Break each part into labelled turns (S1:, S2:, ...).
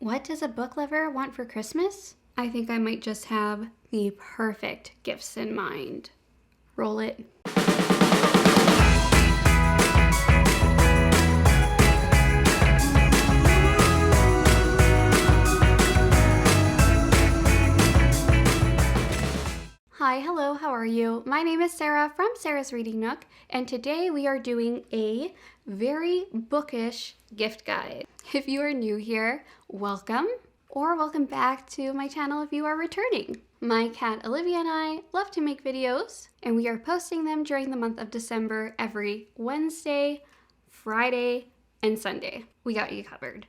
S1: What does a book lover want for Christmas? I think I might just have the perfect gifts in mind. Roll it. Hi, hello, how are you? My name is Sarah from Sarah's Reading Nook, and today we are doing a very bookish gift guide. If you are new here, welcome, or welcome back to my channel if you are returning. My cat Olivia and I love to make videos, and we are posting them during the month of December every Wednesday, Friday, and Sunday. We got you covered.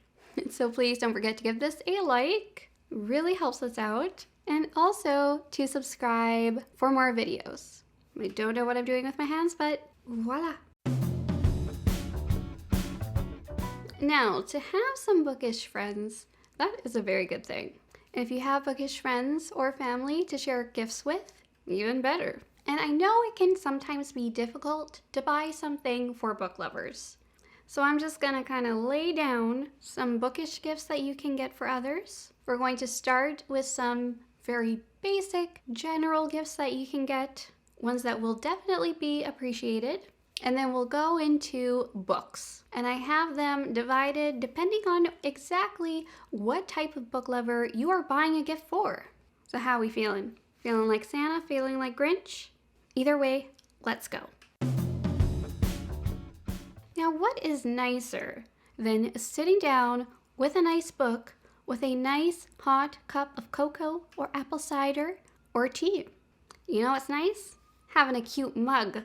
S1: So please don't forget to give this a like. It really helps us out. And also to subscribe for more videos. I don't know what I'm doing with my hands, but voila. Now, to have some bookish friends, that is a very good thing. If you have bookish friends or family to share gifts with, even better. And I know it can sometimes be difficult to buy something for book lovers. So I'm just gonna kind of lay down some bookish gifts that you can get for others. We're going to start with some very basic general gifts that you can get, ones that will definitely be appreciated, and then we'll go into books. And I have them divided depending on exactly what type of book lover you are buying a gift for. So how are we feeling? Feeling like Santa? Feeling like Grinch? Either way, let's go. Now, what is nicer than sitting down with a nice book with a nice hot cup of cocoa or apple cider or tea? You know what's nice? Having a cute mug.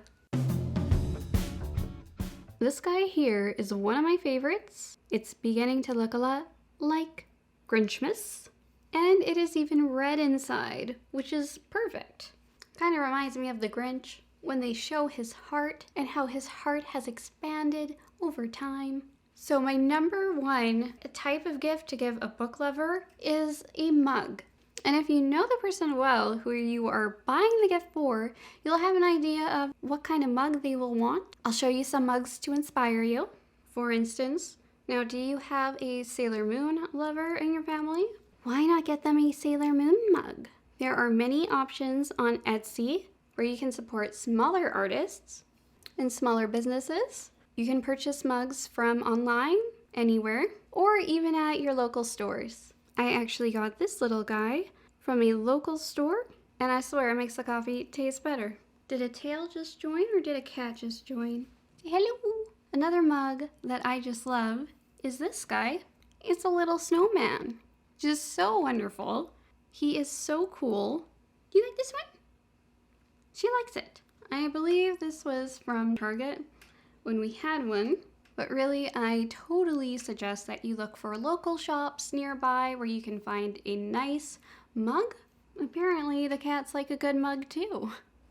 S1: This guy here is one of my favorites. It's beginning to look a lot like Grinchmas, and it is even red inside, which is perfect. Kind of reminds me of the Grinch when they show his heart and how his heart has expanded over time. So my number one type of gift to give a book lover is a mug. And if you know the person well who you are buying the gift for, you'll have an idea of what kind of mug they will want. I'll show you some mugs to inspire you. For instance, now do you have a Sailor Moon lover in your family? Why not get them a Sailor Moon mug? There are many options on Etsy where you can support smaller artists and smaller businesses. You can purchase mugs from online, anywhere, or even at your local stores. I actually got this little guy from a local store, and I swear it makes the coffee taste better. Did a tail just join, or did a cat just join? Hello! Another mug that I just love is this guy. It's a little snowman. Just so wonderful. He is so cool. Do you like this one? She likes it. I believe this was from Target when we had one, but really I totally suggest that you look for local shops nearby where you can find a nice mug. Apparently the cat's like a good mug too.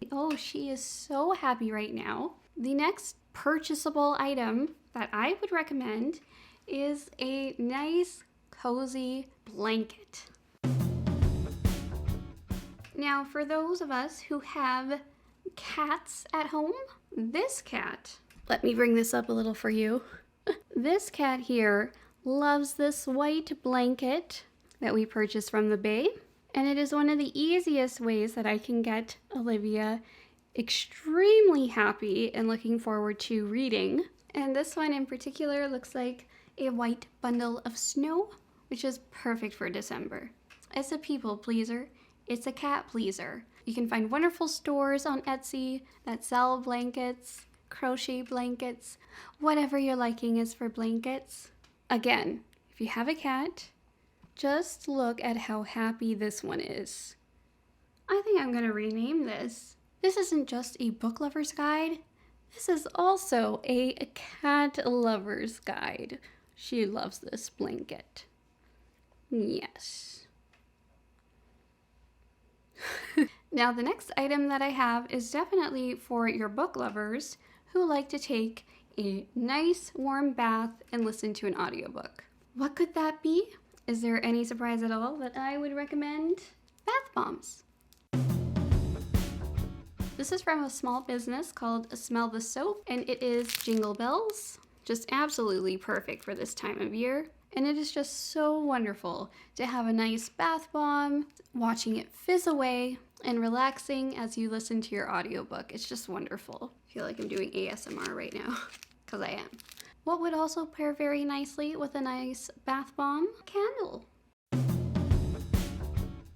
S1: Oh, she is so happy right now. The next purchasable item that I would recommend is a nice cozy blanket. Now for those of us who have cats at home, this cat, let me bring this up a little for you. This cat here loves this white blanket that we purchased from the Bay, and it is one of the easiest ways that I can get Olivia extremely happy and looking forward to reading. And this one in particular looks like a white bundle of snow, which is perfect for December. It's a people pleaser. It's a cat pleaser. You can find wonderful stores on Etsy that sell blankets, crochet blankets, whatever your liking is for blankets. Again, if you have a cat, just look at how happy this one is. I think I'm gonna rename this. This isn't just a book lover's guide. This is also a cat lover's guide. She loves this blanket. Yes. Now the next item that I have is definitely for your book lovers who like to take a nice warm bath and listen to an audiobook. What could that be? Is there any surprise at all that I would recommend? Bath bombs. This is from a small business called Smell the Soap, and it is Jingle Bells. Just absolutely perfect for this time of year. And it is just so wonderful to have a nice bath bomb, watching it fizz away, and relaxing as you listen to your audiobook. It's just wonderful. I feel like I'm doing ASMR right now, because I am. What would also pair very nicely with a nice bath bomb? Candle.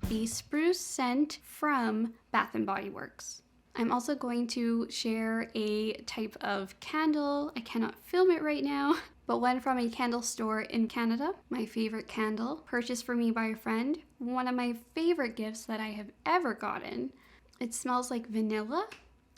S1: The spruce scent from Bath & Body Works. I'm also going to share a type of candle. I cannot film it right now, but one from a candle store in Canada. My favorite candle, purchased for me by a friend. One of my favorite gifts that I have ever gotten. It smells like vanilla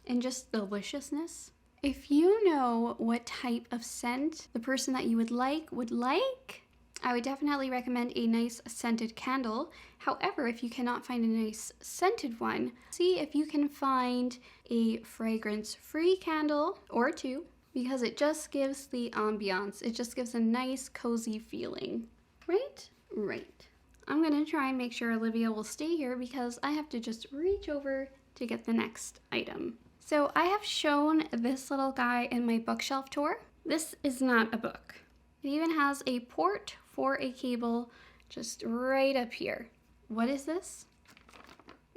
S1: and just deliciousness. If you know what type of scent the person that you would like, I would definitely recommend a nice scented candle. However, if you cannot find a nice scented one, see if you can find a fragrance-free candle or two, because it just gives the ambiance. It just gives a nice, cozy feeling. Right? Right. I'm gonna try and make sure Olivia will stay here because I have to just reach over to get the next item. So I have shown this little guy in my bookshelf tour. This is not a book. It even has a port for a cable just right up here. What is this?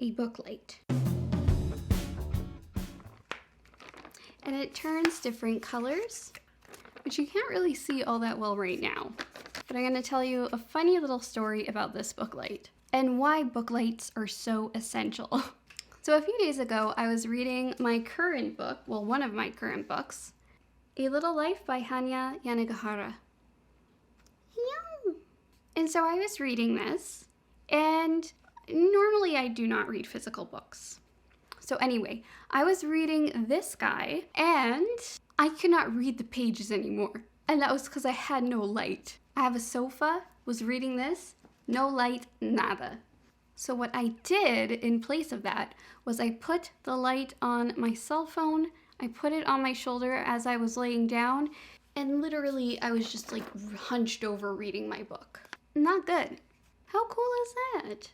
S1: A book light. And it turns different colors, which you can't really see all that well right now. But I'm gonna tell you a funny little story about this book light and why book lights are so essential. So a few days ago, I was reading my current book, well, one of my current books, A Little Life by Hanya Yanagihara. And so I was reading this, and normally I do not read physical books. So anyway, I was reading this guy, and I could not read the pages anymore. And that was because I had no light. I have a sofa, was reading this, no light, nada. So what I did in place of that was I put the light on my cell phone, I put it on my shoulder as I was laying down, and literally I was just like hunched over reading my book. Not good. How cool is that?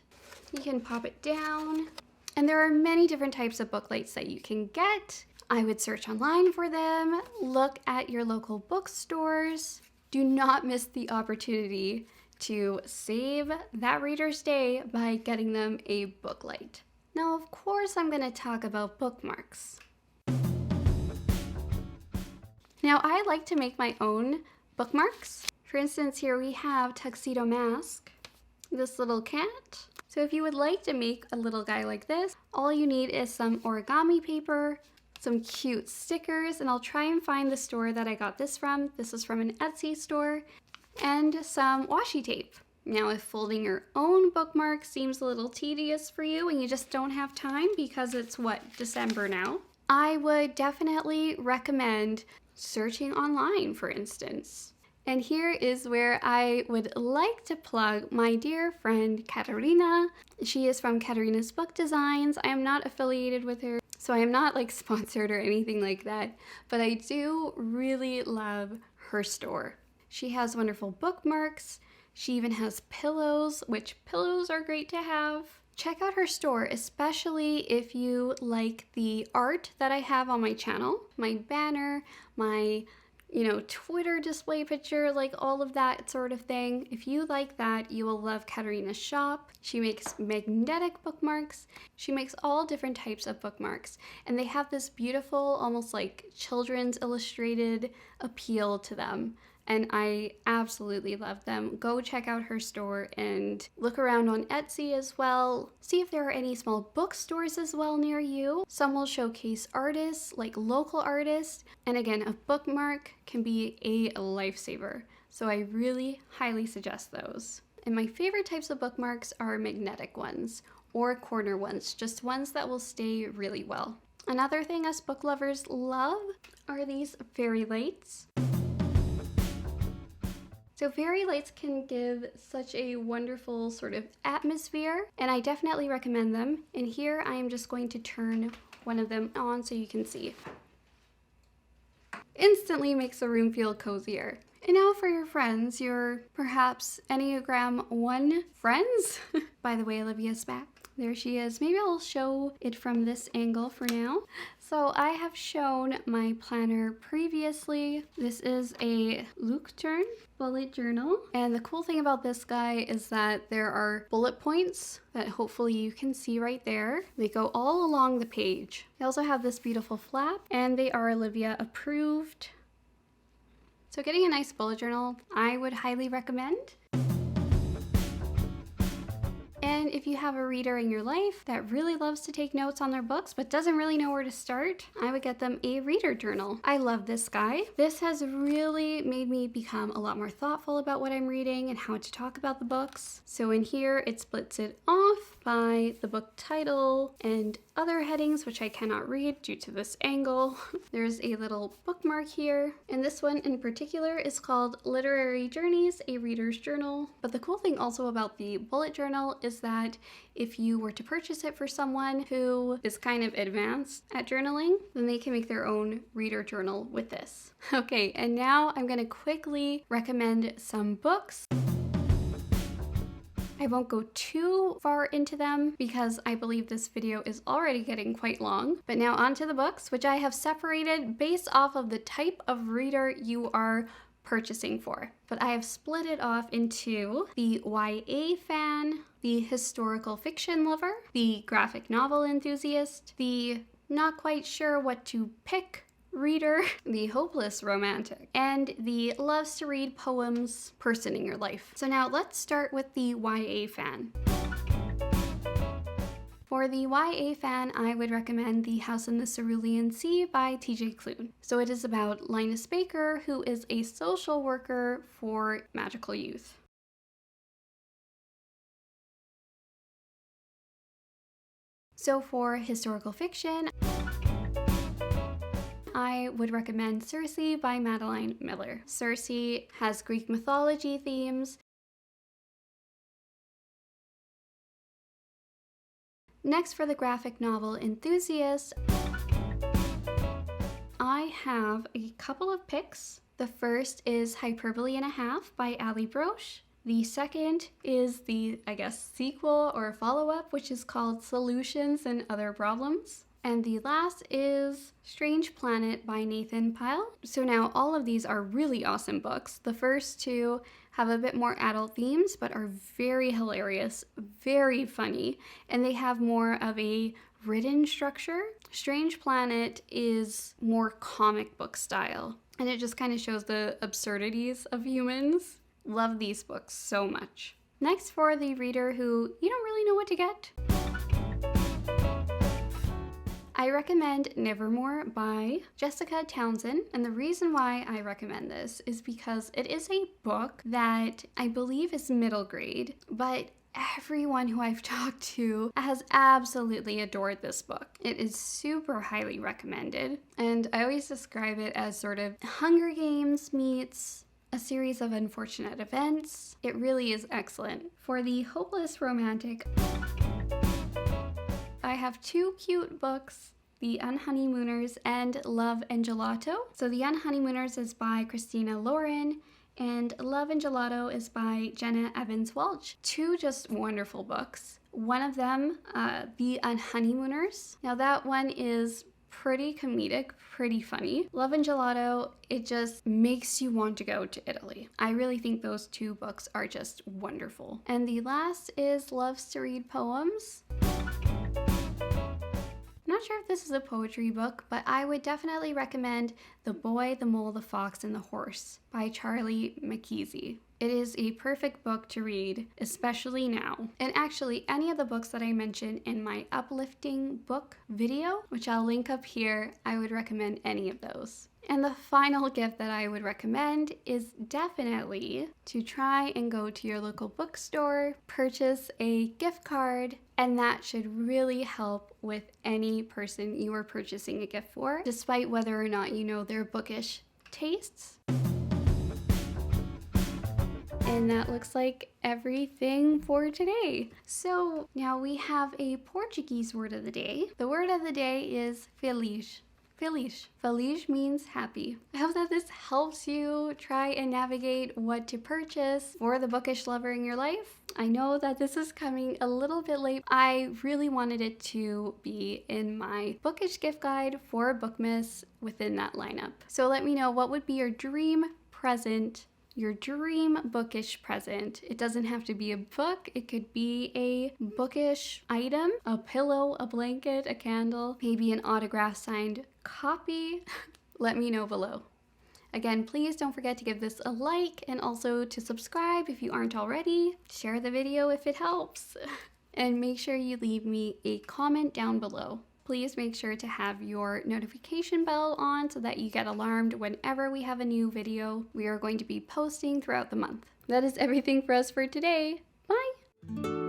S1: You can pop it down. And there are many different types of book lights that you can get. I would search online for them, look at your local bookstores. Do not miss the opportunity to save that reader's day by getting them a book light. Now, of course, I'm going to talk about bookmarks. Now, I like to make my own bookmarks. For instance, here we have Tuxedo Mask, this little cat. So if you would like to make a little guy like this, all you need is some origami paper, some cute stickers, and I'll try and find the store that I got this from. This is from an Etsy store. And some washi tape. Now, if folding your own bookmark seems a little tedious for you and you just don't have time because it's December now, I would definitely recommend searching online, for instance. And here is where I would like to plug my dear friend Katarina. She is from Katarina's Book Designs. I am not affiliated with her, so I am not like sponsored or anything like that, but I do really love her store. She has wonderful bookmarks. She even has pillows, which pillows are great to have. Check out her store, especially if you like the art that I have on my channel, my banner, my, Twitter display picture, like all of that sort of thing. If you like that, you will love Katarina's shop. She makes magnetic bookmarks. She makes all different types of bookmarks, and they have this beautiful, almost like children's illustrated appeal to them. And I absolutely love them. Go check out her store and look around on Etsy as well. See if there are any small bookstores as well near you. Some will showcase artists, like local artists. And again, a bookmark can be a lifesaver. So I really highly suggest those. And my favorite types of bookmarks are magnetic ones or corner ones, just ones that will stay really well. Another thing us book lovers love are these fairy lights. So fairy lights can give such a wonderful sort of atmosphere, and I definitely recommend them. And here I am just going to turn one of them on so you can see. Instantly makes the room feel cozier. And now for your friends, your perhaps Enneagram 1 friends. By the way, Olivia's back. There she is. Maybe I'll show it from this angle for now. So I have shown my planner previously. This is a Nook bullet journal. And the cool thing about this guy is that there are bullet points that hopefully you can see right there. They go all along the page. They also have this beautiful flap, and they are Olivia approved. So getting a nice bullet journal, I would highly recommend. And if you have a reader in your life that really loves to take notes on their books but doesn't really know where to start, I would get them a reader journal. I love this guy. This has really made me become a lot more thoughtful about what I'm reading and how to talk about the books. So in here, it splits it off by the book title and other headings, which I cannot read due to this angle. There's a little bookmark here, and this one in particular is called Literary Journeys, a Reader's Journal. But the cool thing also about the bullet journal is that if you were to purchase it for someone who is kind of advanced at journaling, then they can make their own reader journal with this. Okay, and now I'm gonna quickly recommend some books. I won't go too far into them because I believe this video is already getting quite long. But now onto the books, which I have separated based off of the type of reader you are purchasing for. But I have split it off into the YA fan, the historical fiction lover, the graphic novel enthusiast, the not quite sure what to pick reader, the hopeless romantic, and the loves to read poems person in your life. So now let's start with the YA fan. For the YA fan, I would recommend The House in the Cerulean Sea by TJ Klune. So it is about Linus Baker, who is a social worker for magical youth. So for historical fiction, I would recommend Circe by Madeline Miller. Circe has Greek mythology themes. Next, for the graphic novel enthusiast, I have a couple of picks. The first is Hyperbole and a Half by Ali Broche. The second is the, sequel or follow-up, which is called Solutions and Other Problems. And the last is Strange Planet by Nathan Pyle. So now all of these are really awesome books. The first two have a bit more adult themes, but are very hilarious, very funny, and they have more of a written structure. Strange Planet is more comic book style, and it just kind of shows the absurdities of humans. Love these books so much. Next, for the reader who you don't really know what to get, I recommend Nevermore by Jessica Townsend, and the reason why I recommend this is because it is a book that I believe is middle grade, but everyone who I've talked to has absolutely adored this book. It is super highly recommended, and I always describe it as sort of Hunger Games meets a series of unfortunate events. It really is excellent. For the hopeless romantic, I have two cute books, The Unhoneymooners and Love and Gelato. So The Unhoneymooners is by Christina Lauren, and Love and Gelato is by Jenna Evans Welch. Two just wonderful books. One of them, The Unhoneymooners. Now that one is pretty comedic, pretty funny. Love and Gelato, it just makes you want to go to Italy. I really think those two books are just wonderful. And the last is Loves to Read Poems. Not sure if this is a poetry book, but I would definitely recommend The Boy, the Mole, the Fox, and the Horse by Charlie McKeesey. It is a perfect book to read, especially now. And actually, any of the books that I mentioned in my uplifting book video, which I'll link up here, I would recommend any of those. And the final gift that I would recommend is definitely to try and go to your local bookstore, purchase a gift card, and that should really help with any person you are purchasing a gift for, despite whether or not you know their bookish tastes. And that looks like everything for today. So now we have a Portuguese word of the day. The word of the day is feliz. Feliz. Feliz means happy. I hope that this helps you try and navigate what to purchase for the bookish lover in your life. I know that this is coming a little bit late. I really wanted it to be in my bookish gift guide for Bookmas within that lineup. So let me know, what would be your dream present, your dream bookish present? It doesn't have to be a book. It could be a bookish item, a pillow, a blanket, a candle, maybe an autograph signed copy. Let me know below. Again, please don't forget to give this a like and also to subscribe if you aren't already. Share the video if it helps. And make sure you leave me a comment down below. Please make sure to have your notification bell on so that you get alarmed whenever we have a new video we are going to be posting throughout the month. That is everything for us for today. Bye!